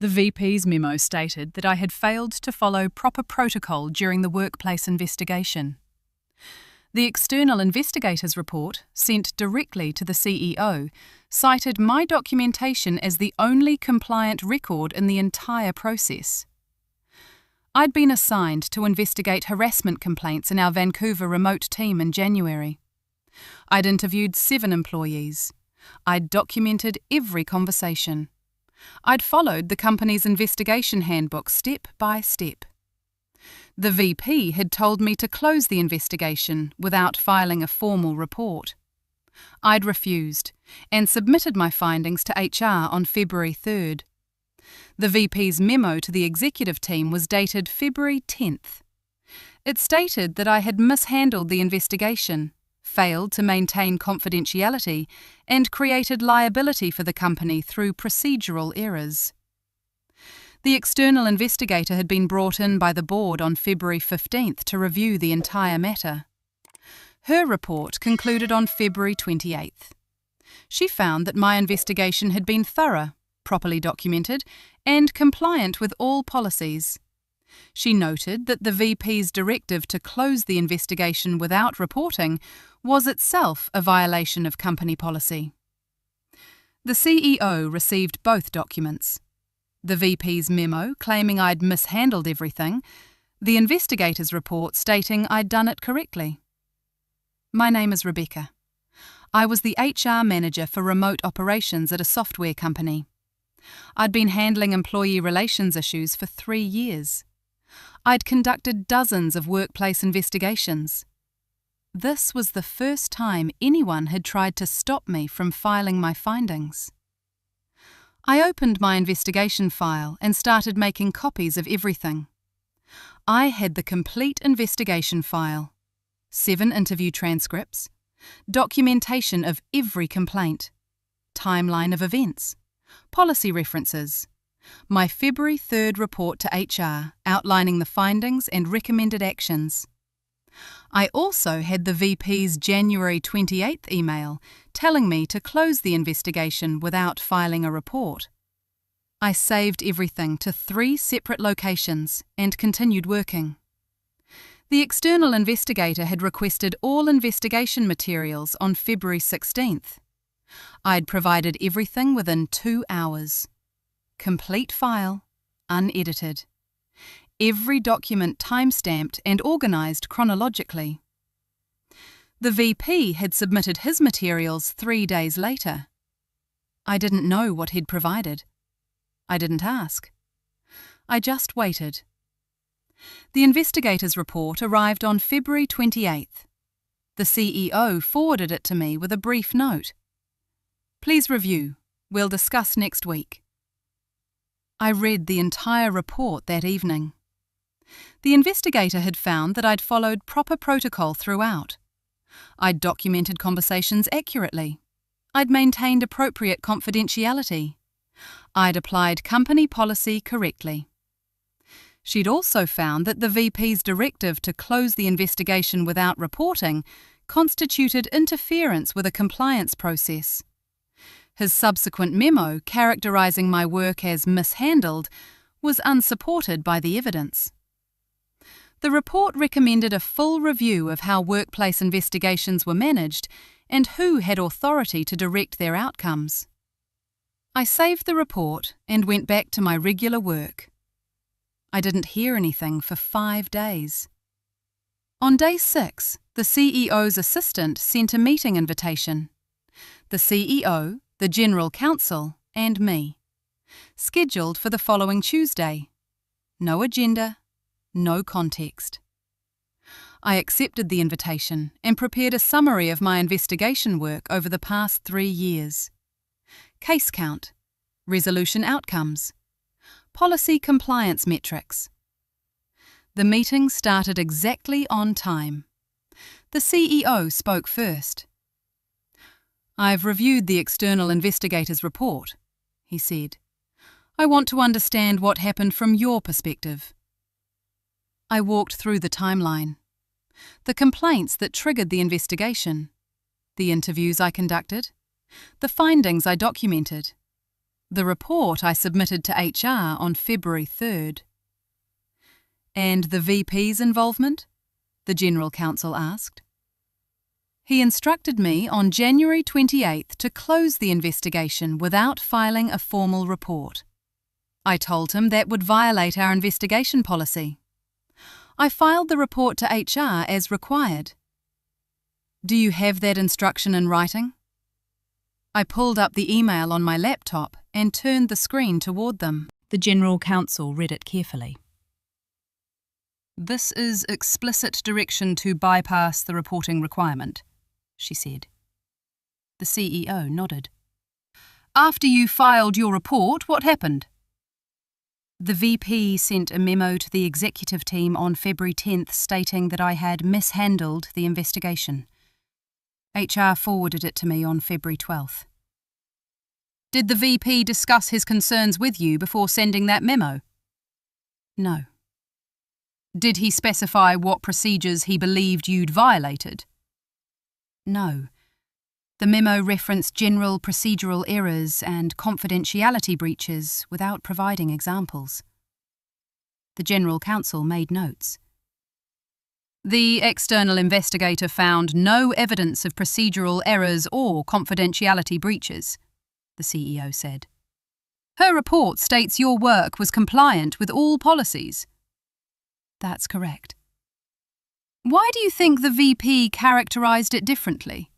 The VP's memo stated that I had failed to follow proper protocol during the workplace investigation. The external investigator's report, sent directly to the CEO, cited my documentation as the only compliant record in the entire process. I'd been assigned to investigate harassment complaints in our Vancouver remote team in January. I'd interviewed 7 employees. I'd documented every conversation. I'd followed the company's investigation handbook step by step. The VP had told me to close the investigation without filing a formal report. I'd refused and submitted my findings to HR on February 3rd. The VP's memo to the executive team was dated February 10th. It stated that I had mishandled the investigation, failed to maintain confidentiality, and created liability for the company through procedural errors. The external investigator had been brought in by the board on February 15th to review the entire matter. Her report concluded on February 28th. She found that my investigation had been thorough, properly documented, and compliant with all policies. She noted that the VP's directive to close the investigation without reporting was itself a violation of company policy. The CEO received both documents. The VP's memo claiming I'd mishandled everything, the investigator's report stating I'd done it correctly. My name is Rebecca. I was the HR manager for remote operations at a software company. I'd been handling employee relations issues for 3 years. I'd conducted dozens of workplace investigations. This was the first time anyone had tried to stop me from filing my findings. I opened my investigation file and started making copies of everything. I had the complete investigation file, 7 interview transcripts, documentation of every complaint, timeline of events, policy references, my February 3rd report to HR outlining the findings and recommended actions. I also had the VP's January 28th email telling me to close the investigation without filing a report. I saved everything to 3 separate locations and continued working. The external investigator had requested all investigation materials on February 16th. I'd provided everything within 2 hours. Complete file, unedited. Every document time-stamped and organised chronologically. The VP had submitted his materials 3 days later. I didn't know what he'd provided. I didn't ask. I just waited. The investigator's report arrived on February 28th. The CEO forwarded it to me with a brief note. Please review. We'll discuss next week. I read the entire report that evening. The investigator had found that I'd followed proper protocol throughout. I'd documented conversations accurately. I'd maintained appropriate confidentiality. I'd applied company policy correctly. She'd also found that the VP's directive to close the investigation without reporting constituted interference with a compliance process. His subsequent memo, characterising my work as mishandled, was unsupported by the evidence. The report recommended a full review of how workplace investigations were managed and who had authority to direct their outcomes. I saved the report and went back to my regular work. I didn't hear anything for 5 days. On day 6, the CEO's assistant sent a meeting invitation. The CEO, the General Counsel, and me. Scheduled for the following Tuesday. No agenda, no context. I accepted the invitation and prepared a summary of my investigation work over the past 3 years. Case count, resolution outcomes, policy compliance metrics. The meeting started exactly on time. The CEO spoke first. I've reviewed the external investigator's report, he said. I want to understand what happened from your perspective. I walked through the timeline. The complaints that triggered the investigation, the interviews I conducted, the findings I documented. The report I submitted to HR on February 3rd. And the VP's involvement? The General Counsel asked. He instructed me on January 28th to close the investigation without filing a formal report. I told him that would violate our investigation policy. I filed the report to HR as required. Do you have that instruction in writing? I pulled up the email on my laptop and turned the screen toward them. The General Counsel read it carefully. This is explicit direction to bypass the reporting requirement, she said. The CEO nodded. After you filed your report, what happened? The VP sent a memo to the executive team on February 10th stating that I had mishandled the investigation. HR forwarded it to me on February 12th. Did the VP discuss his concerns with you before sending that memo? No. Did he specify what procedures he believed you'd violated? No. The memo referenced general procedural errors and confidentiality breaches without providing examples. The General Counsel made notes. The external investigator found no evidence of procedural errors or confidentiality breaches, the CEO said. Her report states your work was compliant with all policies. That's correct. Why do you think the VP characterized it differently?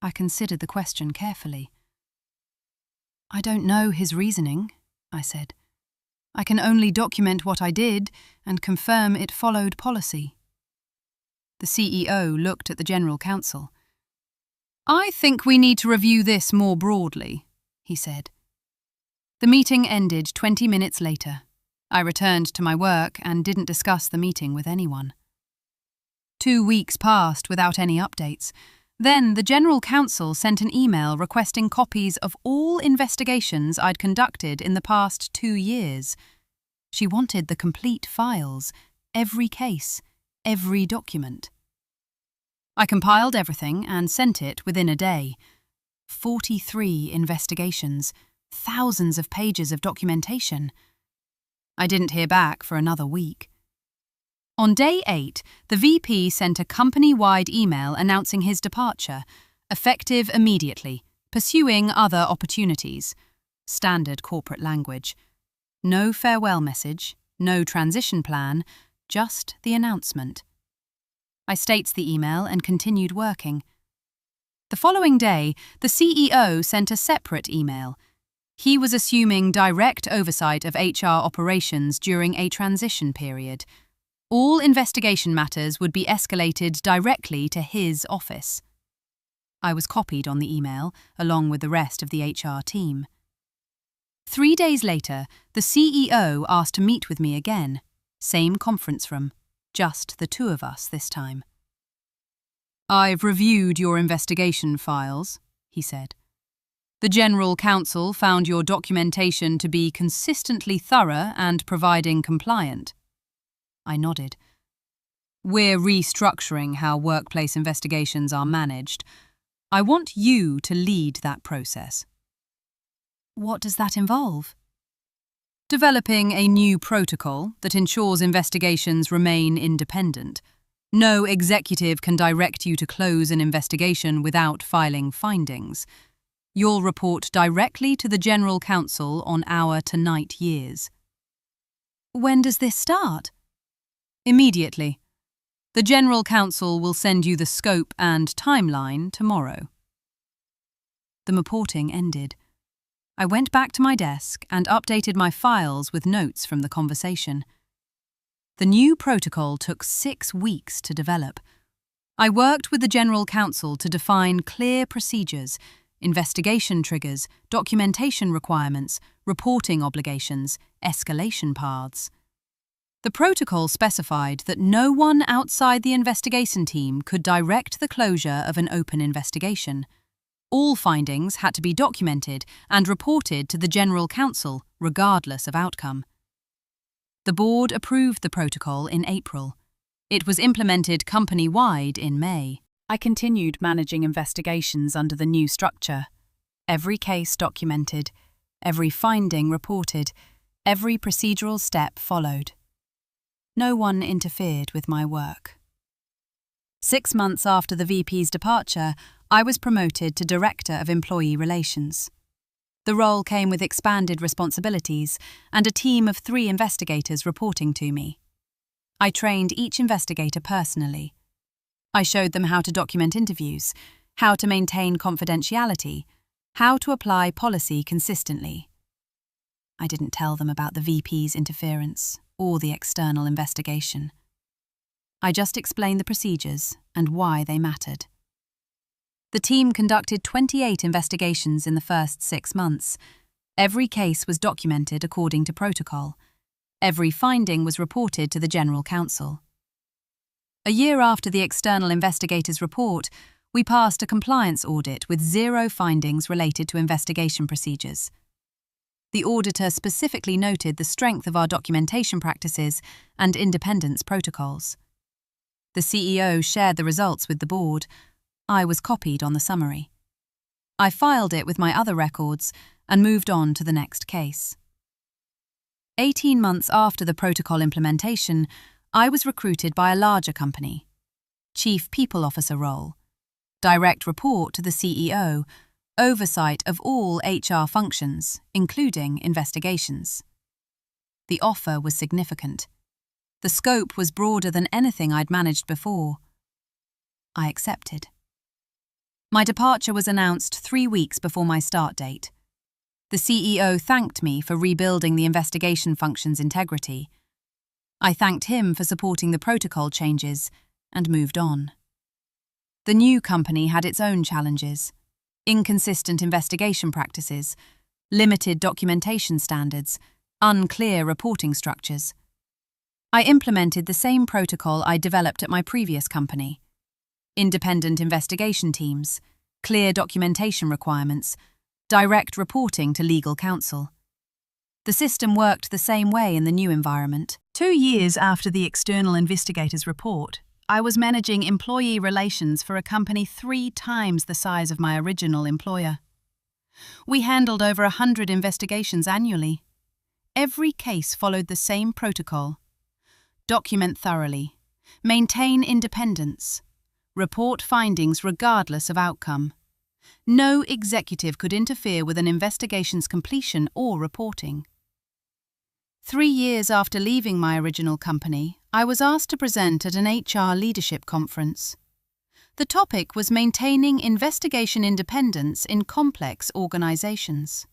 I considered the question carefully. I don't know his reasoning, I said. I can only document what I did and confirm it followed policy. The CEO looked at the General Counsel. I think we need to review this more broadly, he said. The meeting ended 20 minutes later. I returned to my work and didn't discuss the meeting with anyone. 2 weeks passed without any updates. Then the General Counsel sent an email requesting copies of all investigations I'd conducted in the past 2 years. She wanted the complete files, every case, every document. I compiled everything and sent it within a day. 43 investigations, thousands of pages of documentation. I didn't hear back for another week. On day 8, the VP sent a company-wide email announcing his departure, effective immediately, pursuing other opportunities. Standard corporate language. No farewell message, no transition plan, just the announcement. I states the email and continued working. The following day, the CEO sent a separate email. He was assuming direct oversight of HR operations during a transition period. All investigation matters would be escalated directly to his office. I was copied on the email, along with the rest of the HR team. 3 days later, the CEO asked to meet with me again. Same conference room, just the 2 of us this time. I've reviewed your investigation files, he said. The General Counsel found your documentation to be consistently thorough and providing compliant. I nodded. We're restructuring how workplace investigations are managed. I want you to lead that process. What does that involve? Developing a new protocol that ensures investigations remain independent. No executive can direct you to close an investigation without filing findings. You'll report directly to the General Counsel on hour to night years. When does this start? Immediately. The General Counsel will send you the scope and timeline tomorrow. The reporting ended. I went back to my desk and updated my files with notes from the conversation. The new protocol took 6 weeks to develop. I worked with the General Counsel to define clear procedures, investigation triggers, documentation requirements, reporting obligations, escalation paths. The protocol specified that no one outside the investigation team could direct the closure of an open investigation. All findings had to be documented and reported to the General Counsel, regardless of outcome. The board approved the protocol in April. It was implemented company-wide in May. I continued managing investigations under the new structure. Every case documented, every finding reported, every procedural step followed. No one interfered with my work. 6 months after the VP's departure, I was promoted to Director of Employee Relations. The role came with expanded responsibilities and a team of 3 investigators reporting to me. I trained each investigator personally. I showed them how to document interviews, how to maintain confidentiality, how to apply policy consistently. I didn't tell them about the VP's interference or the external investigation. I just explained the procedures and why they mattered. The team conducted 28 investigations in the first 6 months. Every case was documented according to protocol. Every finding was reported to the General Counsel. A year after the external investigator's report, we passed a compliance audit with 0 findings related to investigation procedures. The auditor specifically noted the strength of our documentation practices and independence protocols. The CEO shared the results with the board. I was copied on the summary. I filed it with my other records and moved on to the next case. 18 months after the protocol implementation, I was recruited by a larger company. Chief People Officer role, direct report to the CEO, oversight of all HR functions, including investigations. The offer was significant. The scope was broader than anything I'd managed before. I accepted. My departure was announced 3 weeks before my start date. The CEO thanked me for rebuilding the investigation function's integrity. I thanked him for supporting the protocol changes and moved on. The new company had its own challenges: inconsistent investigation practices, limited documentation standards, unclear reporting structures. I implemented the same protocol I developed at my previous company: independent investigation teams, clear documentation requirements, direct reporting to legal counsel. The system worked the same way in the new environment. 2 years after the external investigator's report, I was managing employee relations for a company 3 times the size of my original employer. We handled over 100 investigations annually. Every case followed the same protocol: document thoroughly, maintain independence, report findings regardless of outcome. No executive could interfere with an investigation's completion or reporting. 3 years after leaving my original company, I was asked to present at an HR leadership conference. The topic was maintaining investigation independence in complex organizations.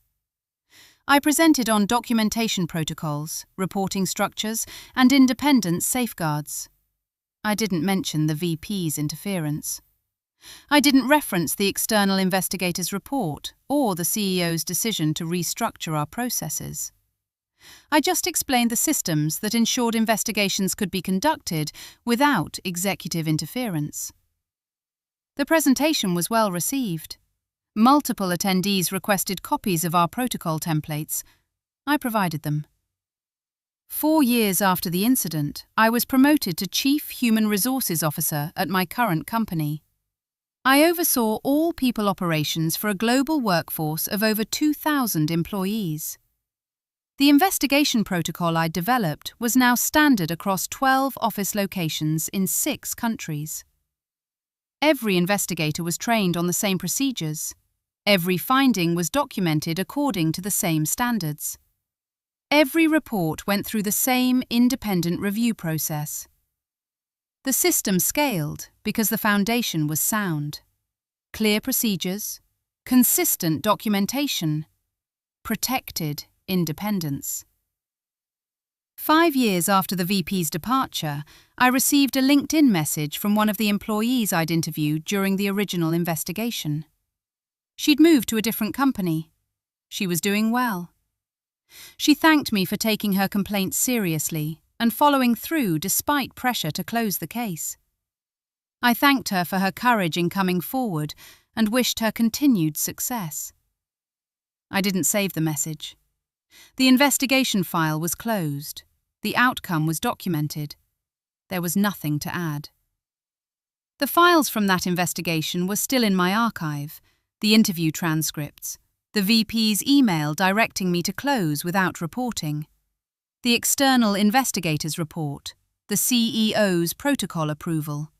I presented on documentation protocols, reporting structures, and independence safeguards. I didn't mention the VP's interference. I didn't reference the external investigator's report or the CEO's decision to restructure our processes. I just explained the systems that ensured investigations could be conducted without executive interference. The presentation was well received. Multiple attendees requested copies of our protocol templates. I provided them. 4 years after the incident, I was promoted to Chief Human Resources Officer at my current company. I oversaw all people operations for a global workforce of over 2,000 employees. The investigation protocol I developed was now standard across 12 office locations in 6 countries. Every investigator was trained on the same procedures. Every finding was documented according to the same standards. Every report went through the same independent review process. The system scaled because the foundation was sound. Clear procedures, consistent documentation, protected independence. 5 years after the VP's departure, I received a LinkedIn message from one of the employees I'd interviewed during the original investigation. She'd moved to a different company. She was doing well. She thanked me for taking her complaint seriously and following through despite pressure to close the case. I thanked her for her courage in coming forward and wished her continued success. I didn't save the message. The investigation file was closed. The outcome was documented. There was nothing to add. The files from that investigation were still in my archive: the interview transcripts, the VP's email directing me to close without reporting, the external investigator's report, the CEO's protocol approval.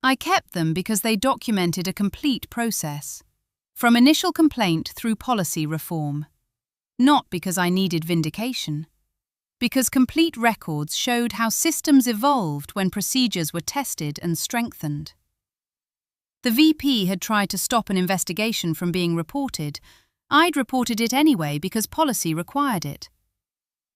I kept them because they documented a complete process, from initial complaint through policy reform. Not because I needed vindication, because complete records showed how systems evolved when procedures were tested and strengthened. The VP had tried to stop an investigation from being reported. I'd reported it anyway because policy required it.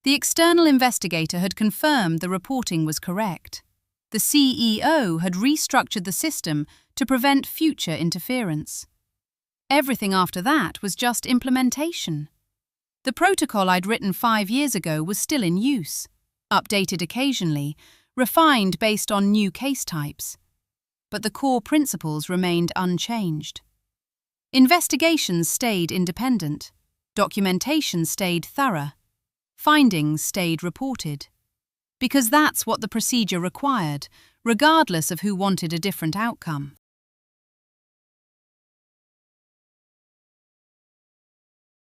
The external investigator had confirmed the reporting was correct. The CEO had restructured the system to prevent future interference. Everything after that was just implementation. The protocol I'd written 5 years ago was still in use, updated occasionally, refined based on new case types. But the core principles remained unchanged. Investigations stayed independent, documentation stayed thorough, findings stayed reported. Because that's what the procedure required, regardless of who wanted a different outcome.